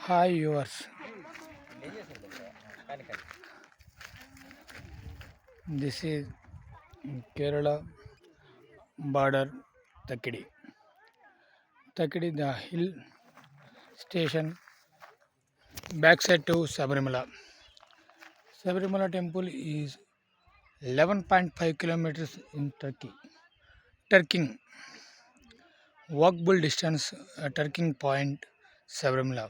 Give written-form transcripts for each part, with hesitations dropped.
Hi viewers, this is Kerala border Takidi. Takidi, the hill station backside to Sabarimala. Sabarimala temple is 11.5 kilometers in Turkey. Turking, walkable distance, Turking point, Sabarimala.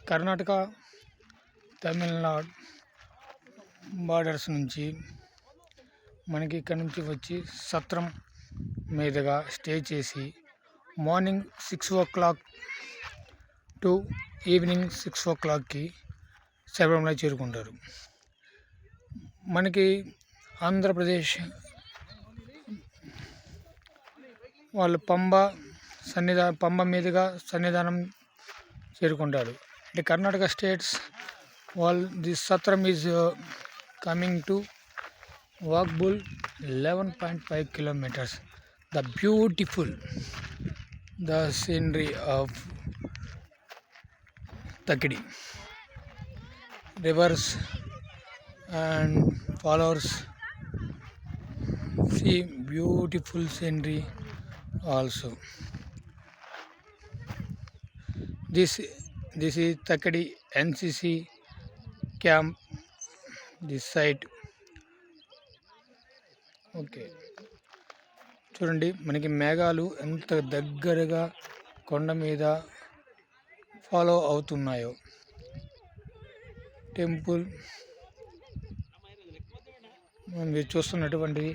Karnataka Tamil Nadu borders నుంచి మనకి ఇక్కడ నుంచి వచ్చి సత్రం మీదుగా stay చేసి morning 6 o'clock to evening 6 o'clockకి శబరిమల చేరుకుంటారు. మనకి ఆంధ్రప్రదేశ్ వాళ్ళు పంబ మీదుగా సన్నిధానం చేరుకుంటారు. అంటే Karnataka states the Sathram is coming to walkable 11.5 kilometers. The beautiful the scenery of Takidi, rivers and flowers, see beautiful scenery also. This is Takidi NCC camp, this site. Okay, చూడండి మనకి మేఘాలు ఎంత దగ్గరగా కొండ మీద ఫాలో అవుతున్నాయో. టెంపుల్ మీరు చూస్తున్నటువంటి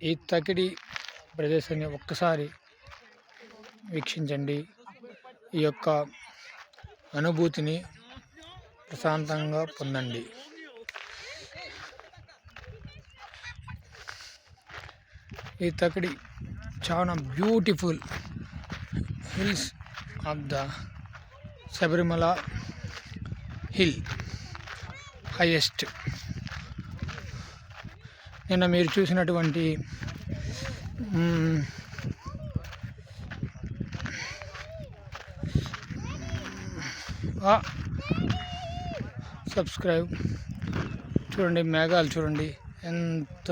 ఈ తకిడి ప్రదేశాన్ని ఒక్కసారి వీక్షించండి. ఈ యొక్క అనుభూతిని ప్రశాంతంగా పొందండి. ఈ తకిడి చాలా beautiful hills of the Sabarimala hill highest. నిన్న మీరు చూసినటువంటి సబ్స్క్రైబ్ చూడండి, మేఘాలు చూడండి ఎంత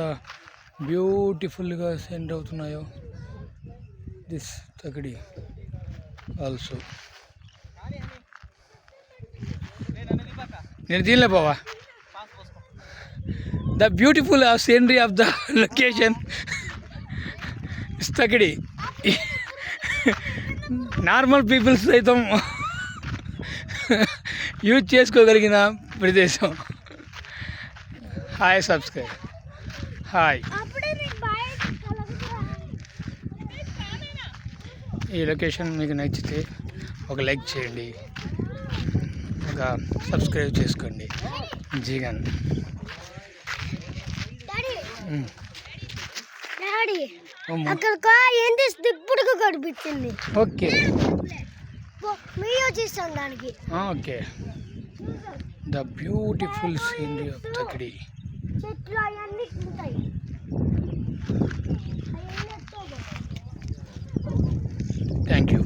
బ్యూటిఫుల్గా సెండ్ అవుతున్నాయో. దిస్ తకిడి ఆల్సో. నేను దీనిలో పోవా the beautiful scenery of the location is తకిడి. నార్మల్ పీపుల్స్ సైతం యూజ్ చేసుకోగలిగిన ప్రదేశం. Hi subscribe. హాయ్. ఈ లొకేషన్ మీకు నచ్చితే ఒక లైక్ చేయండి, ఒక సబ్స్క్రైబ్ చేసుకోండి. జీగన్ కనిపించింది. Okay okay. The beautiful scenery of తకిడి. చెట్లు అవన్నీ ఉంటాయి. Thank you.